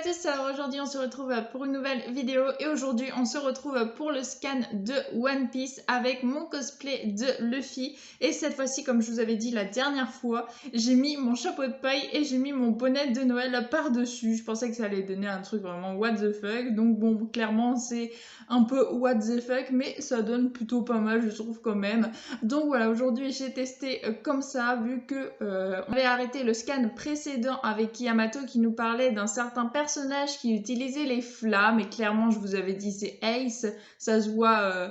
tous, alors aujourd'hui on se retrouve pour une nouvelle vidéo et aujourd'hui on se retrouve pour le scan de One Piece avec mon cosplay de Luffy et cette fois-ci, comme je vous avais dit la dernière fois, j'ai mis mon chapeau de paille et j'ai mis mon bonnet de Noël par-dessus. Je pensais que ça allait donner un truc vraiment what the fuck, donc bon, clairement c'est un peu what the fuck, mais ça donne plutôt pas mal je trouve quand même. Donc voilà, aujourd'hui j'ai testé comme ça, vu que on avait arrêté le scan précédent avec Yamato qui nous parlait d'un certain personnage qui utilisait les flammes, et clairement je vous avais dit c'est Ace, ça se voit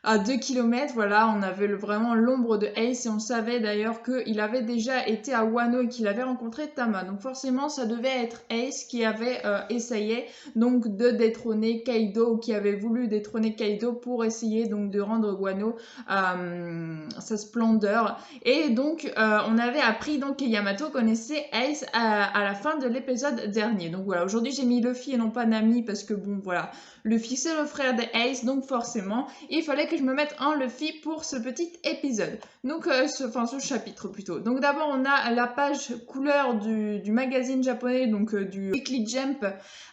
à 2 km, voilà, on avait vraiment l'ombre de Ace et on savait d'ailleurs qu'il avait déjà été à Wano et qu'il avait rencontré Tama, donc forcément ça devait être Ace qui avait essayé donc de détrôner Kaido, ou qui avait voulu détrôner Kaido pour essayer donc de rendre Wano sa splendeur. Et donc on avait appris donc que Yamato connaissait Ace à la fin de l'épisode dernier. Donc voilà, aujourd'hui j'ai mis Luffy et non pas Nami parce que bon voilà, Luffy c'est le frère de Ace, donc forcément il fallait que je me mette en Luffy pour ce petit épisode. Donc ce chapitre plutôt. Donc d'abord on a la page couleur du magazine japonais, donc du Weekly Jump,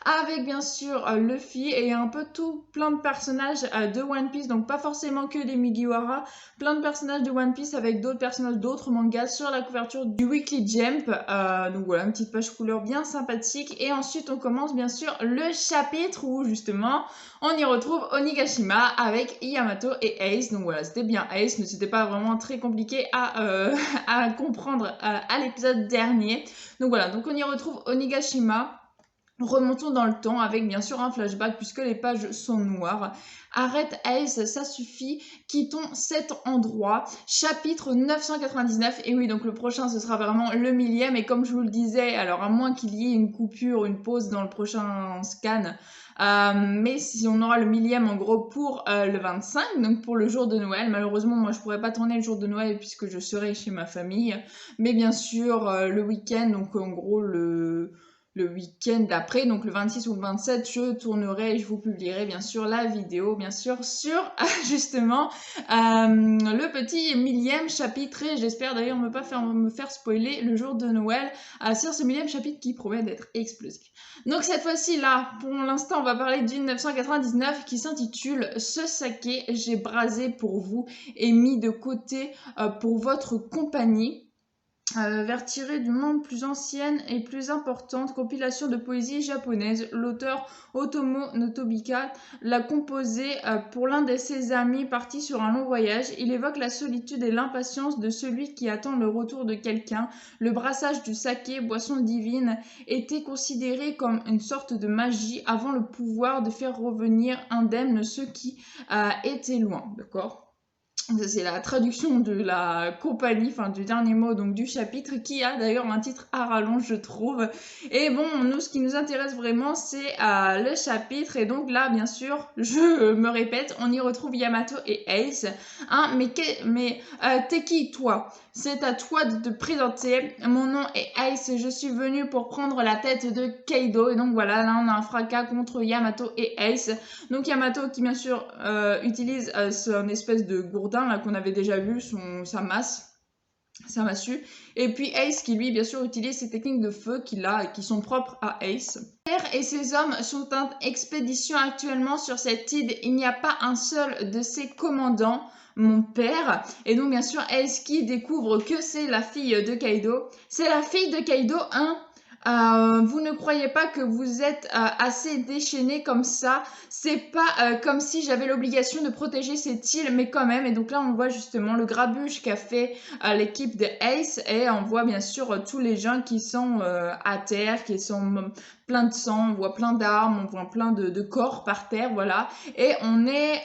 avec bien sûr Luffy et un peu tout plein de personnages de One Piece, donc pas forcément que des Mugiwara, plein de personnages de One Piece avec d'autres personnages d'autres mangas sur la couverture du Weekly Jump. Donc voilà, une petite page couleur bien sympathique. Et ensuite on commence bien sûr le chapitre où justement on y retrouve Onigashima avec Yamato et Ace. Donc voilà, c'était bien Ace, mais c'était pas vraiment très compliqué à comprendre à l'épisode dernier. Donc voilà, donc on y retrouve Onigashima. Remontons dans le temps avec bien sûr un flashback puisque les pages sont noires. Arrête Ace, ça suffit. Quittons cet endroit. Chapitre 999. Et oui, donc le prochain ce sera vraiment le 1000e. Et comme je vous le disais, alors à moins qu'il y ait une coupure, une pause dans le prochain scan. Mais si on aura le 1000e en gros pour le 25, donc pour le jour de Noël. Malheureusement, moi je pourrais pas tourner le jour de Noël puisque je serai chez ma famille. Mais bien sûr, le week-end, donc en gros le week-end d'après, donc le 26 ou le 27, je tournerai et je vous publierai bien sûr la vidéo, bien sûr, sur justement le petit 1000e chapitre. Et j'espère d'ailleurs me faire spoiler le jour de Noël sur ce 1000e chapitre qui promet d'être explosif. Donc cette fois-ci là, pour l'instant, on va parler du 999 qui s'intitule « Ce saké, j'ai brasé pour vous et mis de côté pour votre compagnie ». Vers tiré du monde plus ancienne et plus importante compilation de poésie japonaise, l'auteur Otomo Notobika l'a composé pour l'un de ses amis partis sur un long voyage. Il évoque la solitude et l'impatience de celui qui attend le retour de quelqu'un. Le brassage du saké, boisson divine, était considéré comme une sorte de magie avant le pouvoir de faire revenir indemne ceux qui étaient loin. D'accord ? C'est la traduction de la compagnie, enfin du dernier mot donc du chapitre, qui a d'ailleurs un titre à rallonge je trouve. Et bon, nous ce qui nous intéresse vraiment c'est le chapitre, et donc là bien sûr je me répète, on y retrouve Yamato et Ace. Hein, mais t'es qui toi? C'est à toi de te présenter. Mon nom est Ace, je suis venu pour prendre la tête de Kaido. Et donc voilà, là on a un fracas contre Yamato et Ace. Donc Yamato qui bien sûr utilise son espèce de gourdin là qu'on avait déjà vu, sa massue. Et puis Ace qui lui bien sûr utilise ses techniques de feu qu'il a et qui sont propres à Ace. Père et ses hommes sont en expédition actuellement sur cette île. Il n'y a pas un seul de ses commandants. Mon père. Et donc bien sûr Ace qui découvre que c'est la fille de Kaido. C'est la fille de Kaido, hein? Vous ne croyez pas que vous êtes assez déchaîné comme ça? C'est pas comme si j'avais l'obligation de protéger cette île, mais quand même. Et donc là, on voit justement le grabuge qu'a fait l'équipe de Ace, et on voit bien sûr tous les gens qui sont à terre, qui sont plein de sang, on voit plein d'armes, on voit plein de corps par terre, voilà. Et on est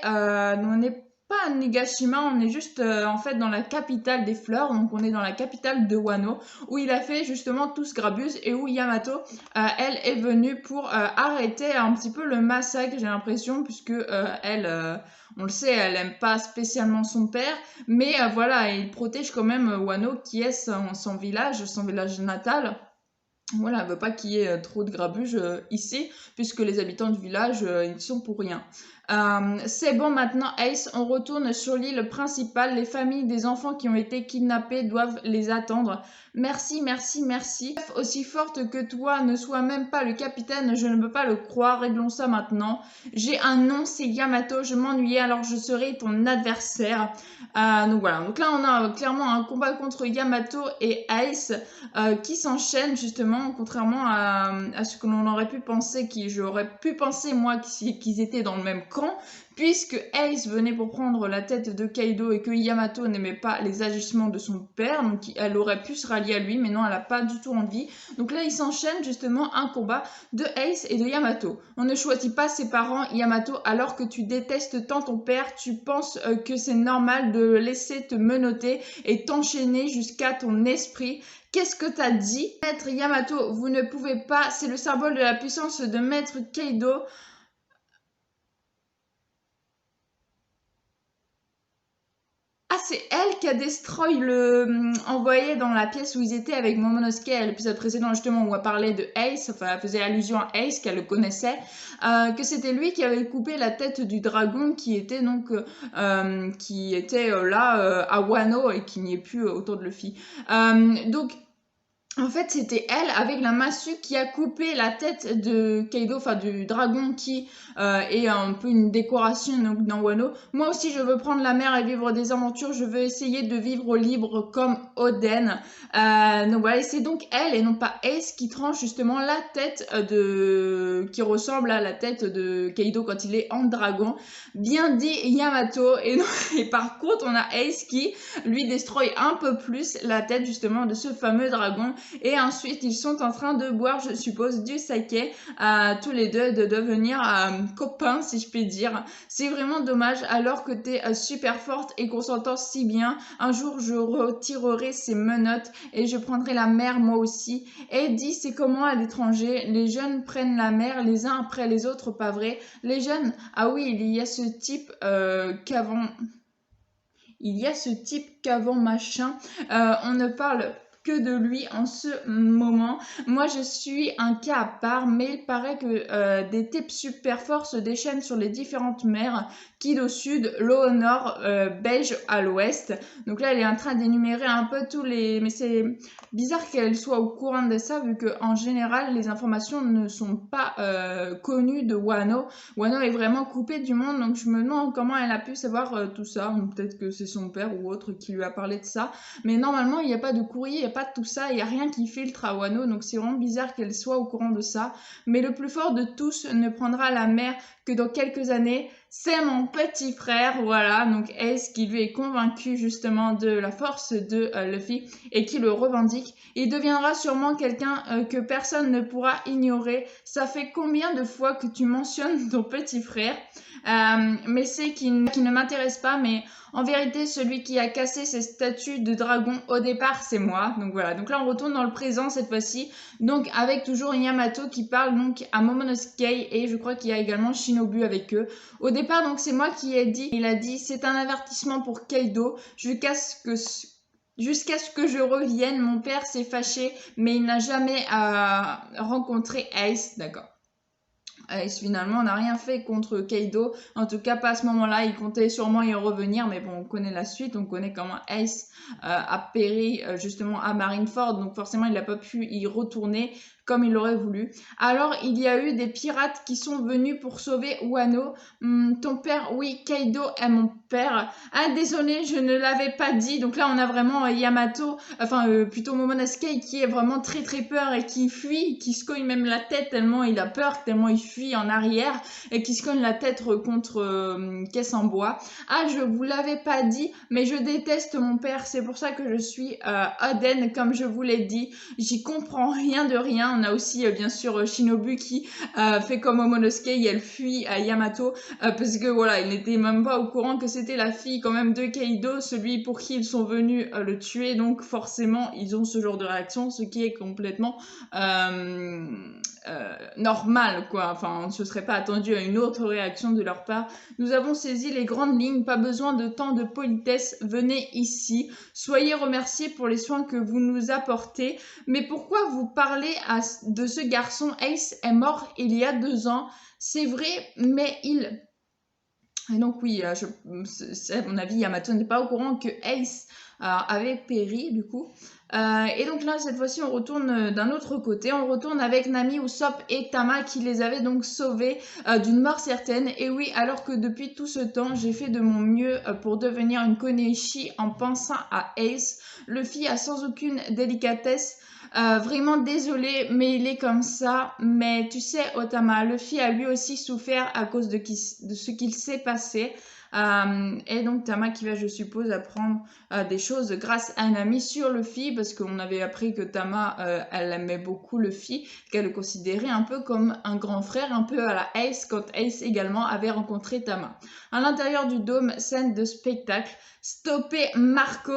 pas à Nigashima, on est juste en fait dans la capitale des fleurs, donc on est dans la capitale de Wano, où il a fait justement tout ce grabus et où Yamato, elle, est venue pour arrêter un petit peu le massacre, j'ai l'impression, puisque elle, on le sait, elle aime pas spécialement son père, mais voilà, il protège quand même Wano, qui est son village natal. Voilà, elle veut pas qu'il y ait trop de grabuge ici, puisque les habitants du village, ils sont pour rien. C'est bon maintenant Ace, on retourne sur l'île principale. Les familles des enfants qui ont été kidnappés doivent les attendre. Merci, merci, merci. Aussi forte que toi ne soit même pas le capitaine, je ne peux pas le croire. Réglons ça maintenant. J'ai un nom, c'est Yamato. Je m'ennuyais alors je serai ton adversaire. Donc voilà. Donc là on a clairement un combat contre Yamato et Ace qui s'enchaînent justement, contrairement à ce que l'on aurait pu penser, j'aurais pu penser moi qu'ils étaient dans le même camp, puisque Ace venait pour prendre la tête de Kaido et que Yamato n'aimait pas les agissements de son père, donc elle aurait pu se rallier à lui, mais non, elle n'a pas du tout envie. Donc là, ils s'enchaînent justement un combat de Ace et de Yamato. On ne choisit pas ses parents, Yamato, alors que tu détestes tant ton père, tu penses que c'est normal de laisser te menotter et t'enchaîner jusqu'à ton esprit. Qu'est-ce que t'as dit? Maître Yamato, vous ne pouvez pas, c'est le symbole de la puissance de Maître Kaido. Ah, c'est elle qui a destroy envoyé dans la pièce où ils étaient avec Momonosuke à l'épisode précédent, justement, où elle parlait de Ace, enfin, elle faisait allusion à Ace, qu'elle le connaissait, que c'était lui qui avait coupé la tête du dragon qui était donc, là, à Wano et qui n'y est plus autour de Luffy. Donc, en fait, c'était elle, avec la massue, qui a coupé la tête de Kaido, enfin du dragon qui est un peu une décoration donc, dans Wano. Moi aussi, je veux prendre la mer et vivre des aventures. Je veux essayer de vivre libre comme Oden. Donc voilà, et c'est donc elle et non pas Ace qui tranche justement la tête qui ressemble à la tête de Kaido quand il est en dragon. Bien dit Yamato. Et par contre, on a Ace qui lui destroy un peu plus la tête justement de ce fameux dragon. Et ensuite, ils sont en train de boire, je suppose, du saké, tous les deux, de devenir copains, si je puis dire. C'est vraiment dommage, alors que t'es super forte et qu'on s'entend si bien. Un jour, je retirerai ces menottes et je prendrai la mer moi aussi. Et dis, c'est comment à l'étranger? Les jeunes prennent la mer les uns après les autres, pas vrai? Les jeunes, ah oui, il y a ce type qu'avant... Il y a ce type qu'avant machin. On ne parle que de lui en ce moment. Moi, je suis un cas à part, mais il paraît que des types super forts se déchaînent sur les différentes mers, Kidd au sud, l'eau au nord, beige à l'ouest. Donc là, elle est en train d'énumérer un peu tous les... Mais c'est bizarre qu'elle soit au courant de ça, vu qu'en général, les informations ne sont pas connues de Wano. Wano est vraiment coupé du monde, donc je me demande comment elle a pu savoir tout ça. Peut-être que c'est son père ou autre qui lui a parlé de ça. Mais normalement, il n'y a pas de courrier, il n'y a pas de tout ça, il n'y a rien qui filtre à Wano, donc c'est vraiment bizarre qu'elle soit au courant de ça. Mais le plus fort de tous ne prendra la mer que dans quelques années. C'est mon petit frère, voilà, donc Ace qui lui est convaincu justement de la force de Luffy et qui le revendique. Il deviendra sûrement quelqu'un que personne ne pourra ignorer. Ça fait combien de fois que tu mentionnes ton petit frère? Mais c'est qui ne m'intéresse pas, mais en vérité, celui qui a cassé ces statues de dragon au départ, c'est moi. Donc voilà, donc là on retourne dans le présent cette fois-ci, donc avec toujours Yamato qui parle donc à Momonosuke et je crois qu'il y a également Shinobu avec eux. Au départ, donc c'est moi qui ai dit, il a dit c'est un avertissement pour Kaido, jusqu'à ce que je revienne. Mon père s'est fâché, mais il n'a jamais rencontré Ace, d'accord. Ace finalement n'a rien fait contre Kaido, en tout cas pas à ce moment-là, il comptait sûrement y revenir, mais bon, on connaît la suite, on connaît comment Ace a péri justement à Marineford, donc forcément il n'a pas pu y retourner comme il l'aurait voulu. Alors il y a eu des pirates qui sont venus pour sauver Wano. Ton père, oui, Kaido est mon père. Ah désolé, je ne l'avais pas dit. Donc là on a vraiment Yamato, plutôt Momonosuke qui est vraiment très très peur et qui fuit, qui se cogne même la tête tellement il a peur, tellement il fuit en arrière et qui se cogne la tête contre caisse en bois. Ah je vous l'avais pas dit, mais je déteste mon père, c'est pour ça que je suis Oden comme je vous l'ai dit. J'y comprends rien de rien. On a aussi bien sûr Shinobu qui fait comme Momonosuke et elle fuit à Yamato parce que voilà, il n'était même pas au courant que c'était la fille quand même de Kaido, celui pour qui ils sont venus le tuer, donc forcément ils ont ce genre de réaction, ce qui est complètement normal quoi, enfin on ne se serait pas attendu à une autre réaction de leur part. Nous avons saisi les grandes lignes, pas besoin de tant de politesse, venez ici, soyez remerciés pour les soins que vous nous apportez. Mais pourquoi vous parlez de ce garçon? Ace est mort il y a 2 ans, c'est vrai, mais il Et donc oui, à mon avis, Yamato n'est pas au courant que Ace avait péri du coup. Et donc là, cette fois-ci, on retourne d'un autre côté. On retourne avec Nami, Usopp et Tama qui les avaient donc sauvés d'une mort certaine. Et oui, alors que depuis tout ce temps, j'ai fait de mon mieux pour devenir une Konoichi en pensant à Ace. Luffy a sans aucune délicatesse vraiment désolé, mais il est comme ça. Mais tu sais, Otama, Luffy a lui aussi souffert à cause de ce qu'il s'est passé. Et donc Tama qui va, je suppose, apprendre des choses grâce à un ami sur Luffy, parce qu'on avait appris que Tama, elle aimait beaucoup Luffy, qu'elle le considérait un peu comme un grand frère, un peu à la Ace, quand Ace également avait rencontré Tama. À l'intérieur du dôme, scène de spectacle, stopper Marco,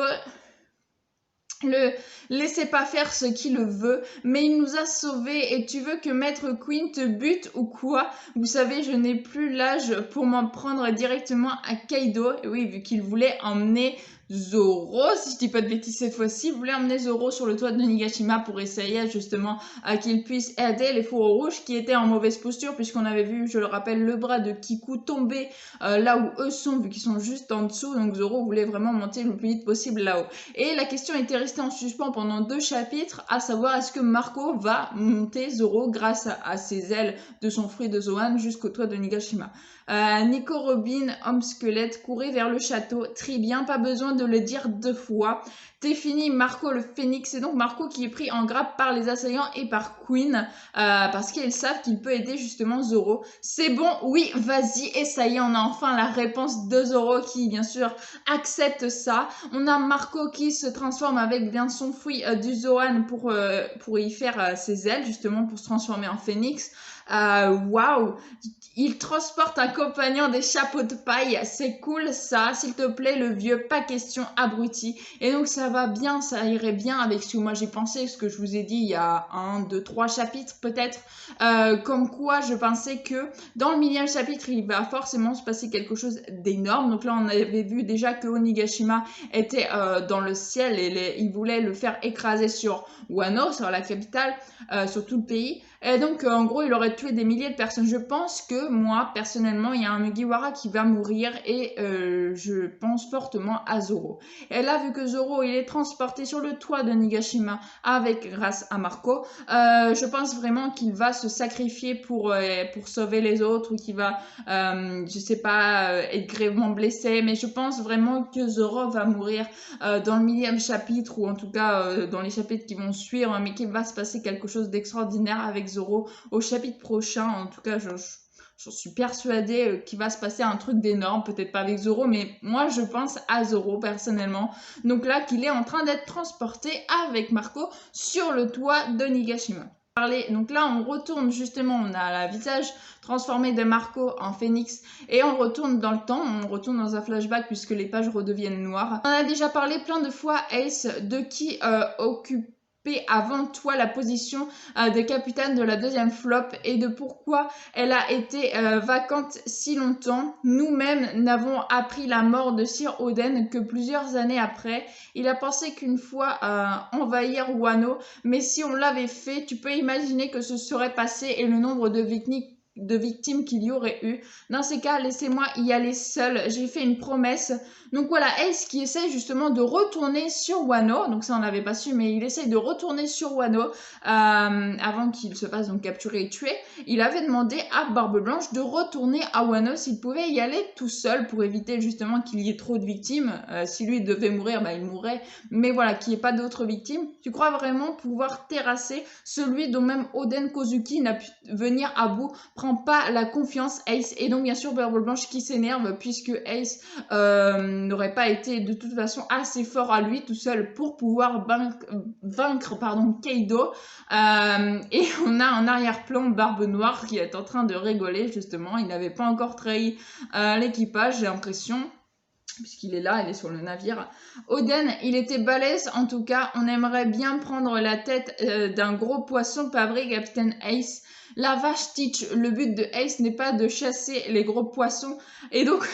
le laissez pas faire ce qu'il veut, mais il nous a sauvés et tu veux que Maître Queen te bute ou quoi? Vous savez, je n'ai plus l'âge pour m'en prendre directement à Kaido. Et oui, vu qu'il voulait emmener Zoro, si je dis pas de bêtises cette fois-ci, il voulait emmener Zoro sur le toit de Nigashima pour essayer justement qu'il puisse aider les fourreaux rouges qui étaient en mauvaise posture, puisqu'on avait vu, je le rappelle, le bras de Kiku tomber là où eux sont, vu qu'ils sont juste en dessous. Donc Zoro voulait vraiment monter le plus vite possible là-haut. Et la question était restée en suspens pendant 2 chapitres, à savoir est-ce que Marco va monter Zoro grâce à ses ailes de son fruit de Zoan jusqu'au toit de Nigashima. Nico Robin, homme squelette, courait vers le château. Très bien, pas besoin de le dire 2 fois. T'es fini, Marco le phénix. C'est donc Marco qui est pris en grappe par les assaillants et par Queen, parce qu'ils savent qu'il peut aider justement Zoro. C'est bon, oui, vas-y, et ça y est, on a enfin la réponse de Zoro qui, bien sûr, accepte ça. On a Marco qui se transforme avec bien son fruit du Zoan pour y faire ses ailes, justement, pour se transformer en phénix. Waouh! Il transporte un compagnon des chapeaux de paille, c'est cool ça, s'il te plaît le vieux, pas question abruti. Et donc ça va bien, ça irait bien avec ce que moi j'ai pensé, ce que je vous ai dit il y a 1, 2, 3 chapitres peut-être, comme quoi je pensais que dans le millième chapitre il va forcément se passer quelque chose d'énorme. Donc là on avait vu déjà que Onigashima était dans le ciel et il voulait le faire écraser sur Wano, sur la capitale, sur tout le pays. Et donc, en gros, il aurait tué des milliers de personnes. Je pense que moi, personnellement, il y a un Mugiwara qui va mourir et je pense fortement à Zoro. Et là, vu que Zoro, il est transporté sur le toit de Nigashima grâce à Marco, je pense vraiment qu'il va se sacrifier pour sauver les autres ou qu'il va, je sais pas, être grièvement blessé. Mais je pense vraiment que Zoro va mourir dans le millième chapitre ou en tout cas dans les chapitres qui vont suivre, mais qu'il va se passer quelque chose d'extraordinaire avec Zoro au chapitre prochain. En tout cas, j'en suis persuadée qu'il va se passer un truc d'énorme, peut-être pas avec Zoro, mais moi je pense à Zoro personnellement. Donc là, qu'il est en train d'être transporté avec Marco sur le toit de Nigashima. Donc là, on retourne justement, on a le visage transformé de Marco en phénix et on retourne dans le temps, on retourne dans un flashback puisque les pages redeviennent noires. On a déjà parlé plein de fois, Ace, de qui occupait avant toi la position de capitaine de la deuxième flotte et de pourquoi elle a été vacante si longtemps. Nous-mêmes n'avons appris la mort de Sir Oden que plusieurs années après. Il a pensé qu'une fois envahir Wano, mais si on l'avait fait, tu peux imaginer que ce serait passé et le nombre de victimes qu'il y aurait eu. Dans ces cas, laissez-moi y aller seule. J'ai fait une promesse. Donc voilà, Ace qui essaye justement de retourner sur Wano. Donc ça, on n'avait pas su, mais il essaye de retourner sur Wano avant qu'il se fasse donc capturer et tuer. Il avait demandé à Barbe Blanche de retourner à Wano s'il pouvait y aller tout seul pour éviter justement qu'il y ait trop de victimes. Si lui devait mourir, bah, il mourrait. Mais voilà, qu'il n'y ait pas d'autres victimes. Tu crois vraiment pouvoir terrasser celui dont même Oden Kozuki n'a pu venir à bout? Prends pas la confiance, Ace. Et donc bien sûr Barbe Blanche qui s'énerve puisque Ace n'aurait pas été de toute façon assez fort à lui tout seul pour pouvoir vaincre Kaido. Et on a en arrière-plan Barbe Noire qui est en train de rigoler justement. Il n'avait pas encore trahi l'équipage, j'ai l'impression. Puisqu'il est là, il est sur le navire. Oden, il était balèze, en tout cas, on aimerait bien prendre la tête d'un gros poisson, pas vrai, Capitaine Ace? La vache Teach, le but de Ace n'est pas de chasser les gros poissons. Et donc,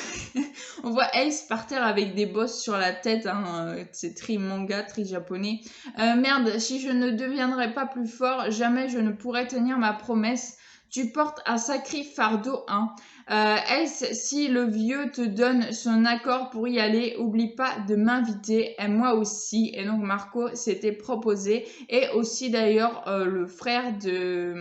on voit Ace par terre avec des bosses sur la tête, hein, c'est très manga, très japonais. Merde, si je ne deviendrais pas plus fort, jamais je ne pourrais tenir ma promesse. Tu portes un sacré fardeau, hein. Ace, si le vieux te donne son accord pour y aller, oublie pas de m'inviter, et moi aussi. Et donc Marco s'était proposé, et aussi d'ailleurs le frère de...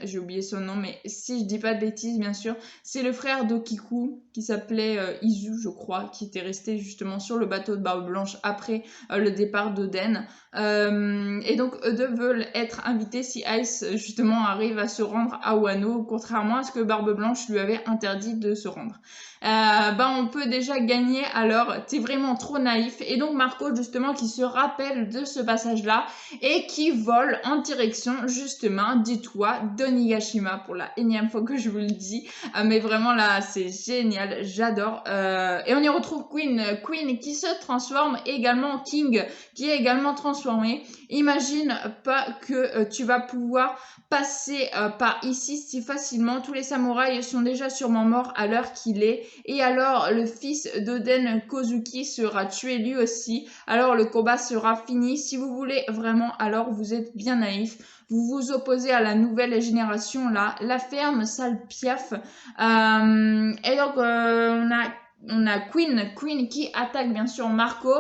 j'ai oublié son nom, mais si je dis pas de bêtises, bien sûr, c'est le frère d'Okiku, qui s'appelait Izu, je crois, qui était resté justement sur le bateau de Barbe Blanche après le départ d'Oden. Et donc eux deux veulent être invités si Ace justement arrive à se rendre à Wano, contrairement à ce que Barbe Blanche lui avait interdit de se rendre. On peut déjà gagner, alors t'es vraiment trop naïf. Et donc Marco justement qui se rappelle de ce passage là et qui vole en direction justement, dis-toi, de Nigashima, pour la énième fois que je vous le dis. Mais vraiment là c'est génial, j'adore. Et on y retrouve Queen qui se transforme, également King qui est également transformé. Imagine pas que tu vas pouvoir passer par ici si facilement. Tous les samouraïs sont déjà sûrement morts à l'heure qu'il est. Et alors le fils d'Oden Kozuki sera tué lui aussi. Alors le combat sera fini. Si vous voulez vraiment, alors vous êtes bien naïf. Vous vous opposez à la nouvelle génération là. La ferme, sale piaf. Et donc on a Queen qui attaque bien sûr Marco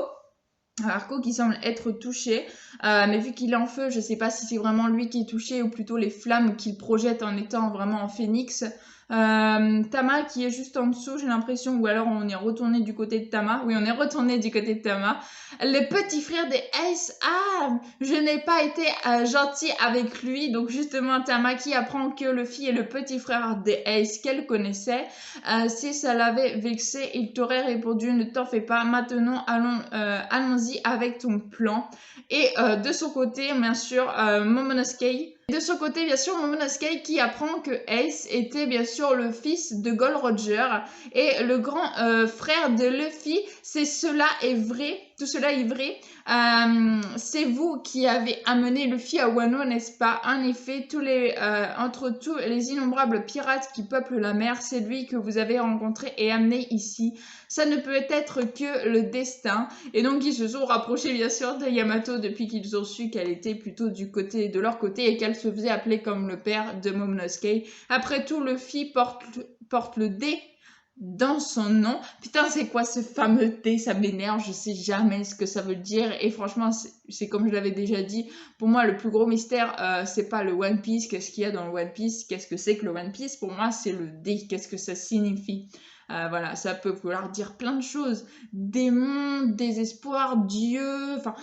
qui semble être touché, mais vu qu'il est en feu, je sais pas si c'est vraiment lui qui est touché ou plutôt les flammes qu'il projette en étant vraiment en phénix. Tama qui est juste en dessous, j'ai l'impression, ou alors on est retourné du côté de Tama. Oui, on est retourné du côté de Tama. Le petit frère des Ace, je n'ai pas été gentil avec lui. Donc justement, Tama qui apprend que Luffy est le petit frère des Ace qu'elle connaissait. Si ça l'avait vexé, il t'aurait répondu, ne t'en fais pas, maintenant allons-y avec ton plan. Et de son côté, bien sûr, Momonosuke. De son côté, bien sûr, Momonosuke qui apprend que Ace était bien sûr le fils de Gold Roger et le grand frère de Luffy. Tout cela est vrai. C'est vous qui avez amené Luffy à Wano, n'est-ce pas? En effet, entre tous les innombrables pirates qui peuplent la mer, c'est lui que vous avez rencontré et amené ici. Ça ne peut être que le destin. Et donc, ils se sont rapprochés, bien sûr, de Yamato depuis qu'ils ont su qu'elle était plutôt de leur côté et qu'elle se faisait appeler comme le père de Momonosuke. Après tout, Luffy porte le D dans son nom. Putain, c'est quoi ce fameux D? Ça m'énerve, je sais jamais ce que ça veut dire. Et franchement, c'est comme je l'avais déjà dit, pour moi, le plus gros mystère, c'est pas le One Piece. Qu'est-ce qu'il y a dans le One Piece? Qu'est-ce que c'est que le One Piece? Pour moi, c'est le D. Qu'est-ce que ça signifie? Voilà, ça peut vouloir dire plein de choses. Démon, désespoir, Dieu, enfin,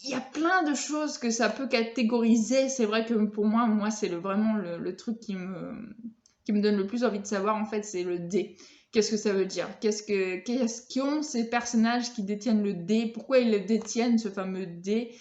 il y a plein de choses que ça peut catégoriser. C'est vrai que pour moi c'est vraiment le truc qui me donne le plus envie de savoir, en fait, c'est le D. Qu'est-ce que ça veut dire? Qui ont ces personnages qui détiennent le D? Pourquoi ils le détiennent, ce fameux D?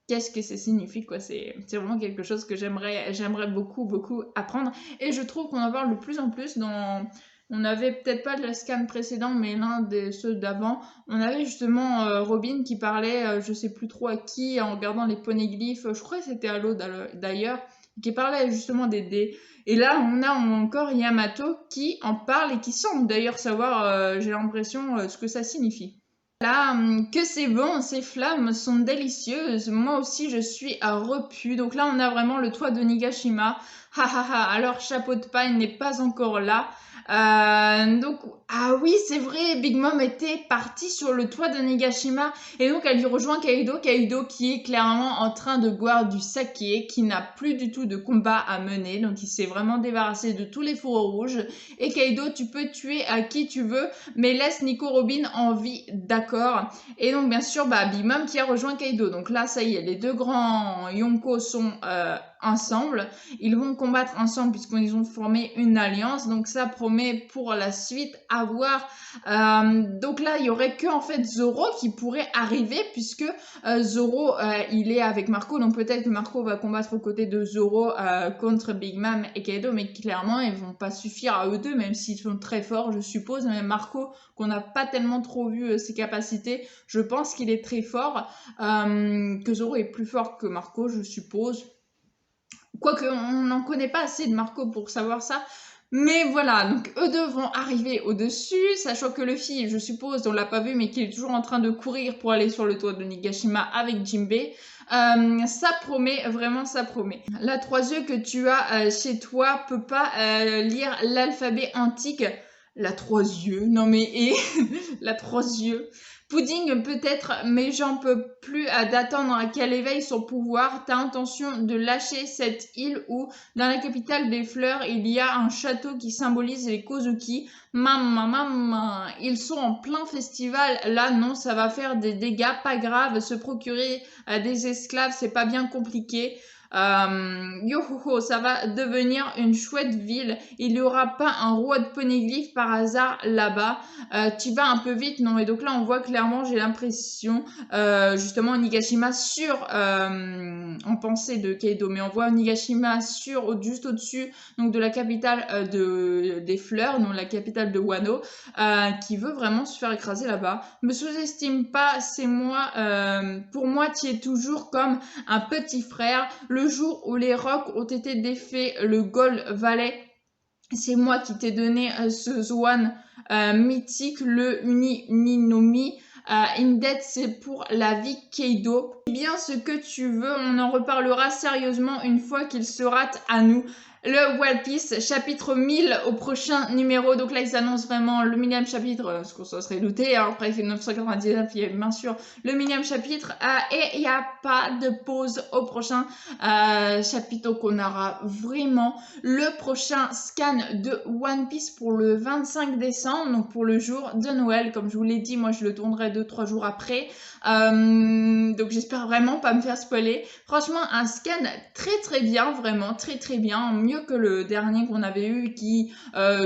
Qu'est-ce que ça signifie, quoi? C'est vraiment quelque chose que j'aimerais beaucoup apprendre. Et je trouve qu'on en parle de plus en plus dans... On avait peut-être pas de la scan précédent, mais l'un de ceux d'avant, on avait justement Robin qui parlait, je sais plus trop à qui, en regardant les poneglyphes, je crois que c'était à l'eau d'ailleurs, qui parlait justement des dés. Et là, on a encore Yamato qui en parle et qui semble d'ailleurs savoir, j'ai l'impression, ce que ça signifie. Là, que c'est bon, ces flammes sont délicieuses. Moi aussi, je suis à repu. Donc là, on a vraiment le toit de Nigashima. Alors chapeau de paille n'est pas encore là. Donc, ah oui, c'est vrai, Big Mom était partie sur le toit de Nigashima et donc elle y rejoint Kaido qui est clairement en train de boire du saké, qui n'a plus du tout de combat à mener, donc il s'est vraiment débarrassé de tous les fourreaux rouges. Et Kaido, tu peux tuer à qui tu veux, mais laisse Nico Robin en vie, d'accord? Et donc bien sûr, Big Mom qui a rejoint Kaido. Donc là, ça y est, les deux grands Yonko sont ensemble. Ils vont combattre ensemble puisqu'ils ont formé une alliance. Donc ça promet pour la suite à voir. Donc là, il y aurait que en fait Zoro qui pourrait arriver puisque Zoro, il est avec Marco. Donc peut-être que Marco va combattre aux côtés de Zoro contre Big Mom et Kaido. Mais clairement, ils vont pas suffire à eux deux, même s'ils sont très forts, je suppose. Même Marco, qu'on n'a pas tellement trop vu ses capacités, je pense qu'il est très fort. Que Zoro est plus fort que Marco, je suppose. Quoique, on n'en connaît pas assez de Marco pour savoir ça. Mais voilà, donc eux deux vont arriver au-dessus, sachant que Luffy, je suppose, on l'a pas vu, mais qu'il est toujours en train de courir pour aller sur le toit de Nigashima avec Jinbei. Ça promet, vraiment ça promet. La 3 yeux que tu as chez toi peut pas lire l'alphabet antique. La 3 yeux, non mais et la 3 yeux. Pudding peut-être, mais j'en peux plus d'attendre qu'elle éveille son pouvoir. T'as intention de lâcher cette île où, dans la capitale des fleurs, il y a un château qui symbolise les Kozuki. Maman, ils sont en plein festival. Là, non, ça va faire des dégâts, pas grave. Se procurer des esclaves, c'est pas bien compliqué. Yohoho, ça va devenir une chouette ville. Il n'y aura pas un roi de poneglyph par hasard là-bas. Tu vas un peu vite, non? Et donc là, on voit clairement, j'ai l'impression, justement, Onigashima en pensée de Keido, mais on voit Onigashima juste au-dessus, donc de la capitale des fleurs, donc la capitale de Wano, qui veut vraiment se faire écraser là-bas. Me sous-estime pas, c'est moi. Pour moi, tu es toujours comme un petit frère. Le jour où les rocs ont été défaits, le Gold Valley, c'est moi qui t'ai donné ce Zoan mythique, le Uninomi. Indet, c'est pour la vie Keido. Bien ce que tu veux, on en reparlera sérieusement une fois qu'il sera à nous. Le One Piece, chapitre 1000 au prochain numéro. Donc là, ils annoncent vraiment le 1000e chapitre, ce qu'on se serait douté. Hein. Après, il fait 999, il y a bien sûr le 1000e chapitre. Et il n'y a pas de pause au prochain chapitre. Donc on aura vraiment le prochain scan de One Piece pour le 25 décembre, donc pour le jour de Noël. Comme je vous l'ai dit, moi, je le tournerai 2-3 jours après. Donc j'espère vraiment pas me faire spoiler. Franchement, un scan très bien, vraiment très bien, mieux que le dernier qu'on avait eu qui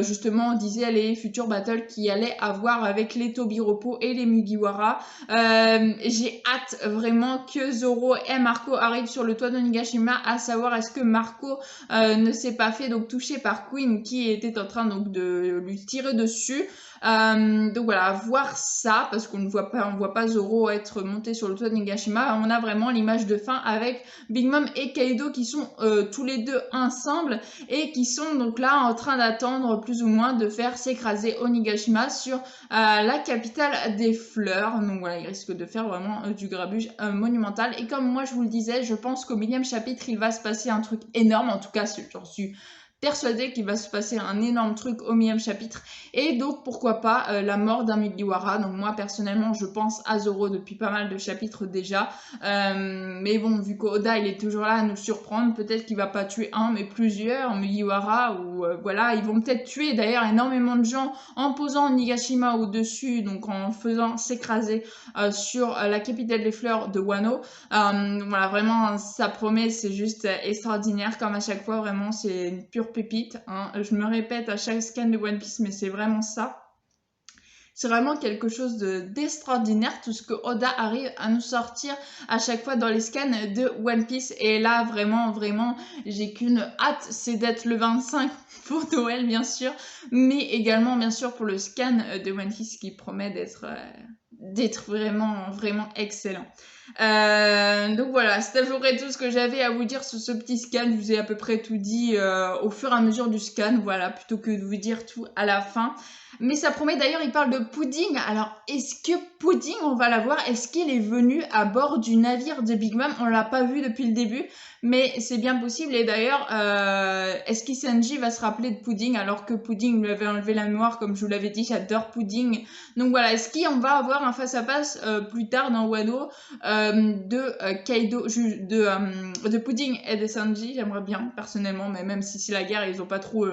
justement disait les futurs battles qu'il allait avoir avec les Tobiropo et les Mugiwara. J'ai hâte vraiment que Zoro et Marco arrivent sur le toit de Nigashima, à savoir est-ce que Marco ne s'est pas fait donc toucher par Queen qui était en train donc de lui tirer dessus. Donc voilà, voir ça, parce qu'on ne voit pas Zoro être monté sur le toit de Nigashima. On a vraiment l'image de fin avec Big Mom et Kaido qui sont tous les deux ensemble et qui sont donc là en train d'attendre plus ou moins de faire s'écraser Onigashima sur la capitale des fleurs. Donc voilà, il risque de faire vraiment du grabuge monumental. Et comme moi je vous le disais, je pense qu'au 1000e chapitre, il va se passer un truc énorme. En tout cas, j'en suis persuadée qu'il va se passer un énorme truc au 1000e chapitre, et donc pourquoi pas la mort d'un Mugiwara. Donc moi personnellement je pense à Zoro depuis pas mal de chapitres déjà, mais bon, vu qu'Oda il est toujours là à nous surprendre, peut-être qu'il va pas tuer un mais plusieurs Mugiwara, ou voilà, ils vont peut-être tuer d'ailleurs énormément de gens en posant Nigashima au dessus, donc en faisant s'écraser sur la capitale des fleurs de Wano. Voilà, vraiment ça promet, c'est juste extraordinaire comme à chaque fois, vraiment c'est une pure pépite, hein. Je me répète à chaque scan de One Piece, mais c'est vraiment ça. C'est vraiment quelque chose d'extraordinaire, tout ce que Oda arrive à nous sortir à chaque fois dans les scans de One Piece. Et là, vraiment, j'ai qu'une hâte, c'est d'être le 25 pour Noël, bien sûr, mais également, bien sûr, pour le scan de One Piece qui promet d'être vraiment excellent. Donc voilà, c'était à peu près tout ce que j'avais à vous dire sur ce petit scan. Je vous ai à peu près tout dit au fur et à mesure du scan, voilà, plutôt que de vous dire tout à la fin. Mais ça promet, d'ailleurs, il parle de Pudding. Alors, est-ce que Pudding, on va la voir? Est-ce qu'il est venu à bord du navire de Big Mom? On l'a pas vu depuis le début, mais c'est bien possible. Et d'ailleurs, est-ce qu'Isenji va se rappeler de Pudding alors que Pudding lui avait enlevé la mémoire? Comme je vous l'avais dit, j'adore Pudding. Donc voilà, est-ce qu'on va avoir un face-à-face plus tard dans Wano de Kaido, de Pudding et de Sanji? J'aimerais bien, personnellement, mais même si c'est la guerre, ils ont pas trop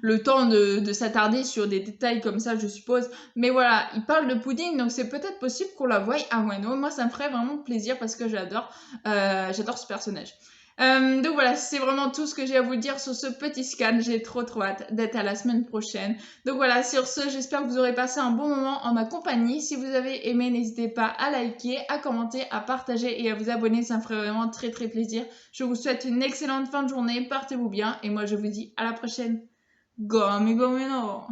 le temps de s'attarder sur des détails comme ça, je suppose. Mais voilà, il parle de Pudding, donc c'est peut-être possible qu'on la voie à Wano. Moi, ça me ferait vraiment plaisir parce que j'adore ce personnage. Donc voilà, c'est vraiment tout ce que j'ai à vous dire sur ce petit scan. J'ai trop hâte d'être à la semaine prochaine. Donc voilà, sur ce, j'espère que vous aurez passé un bon moment en ma compagnie. Si vous avez aimé, n'hésitez pas à liker, à commenter, à partager et à vous abonner. Ça me ferait vraiment très plaisir. Je vous souhaite une excellente fin de journée. Portez-vous bien et moi je vous dis à la prochaine. Gomi gomi no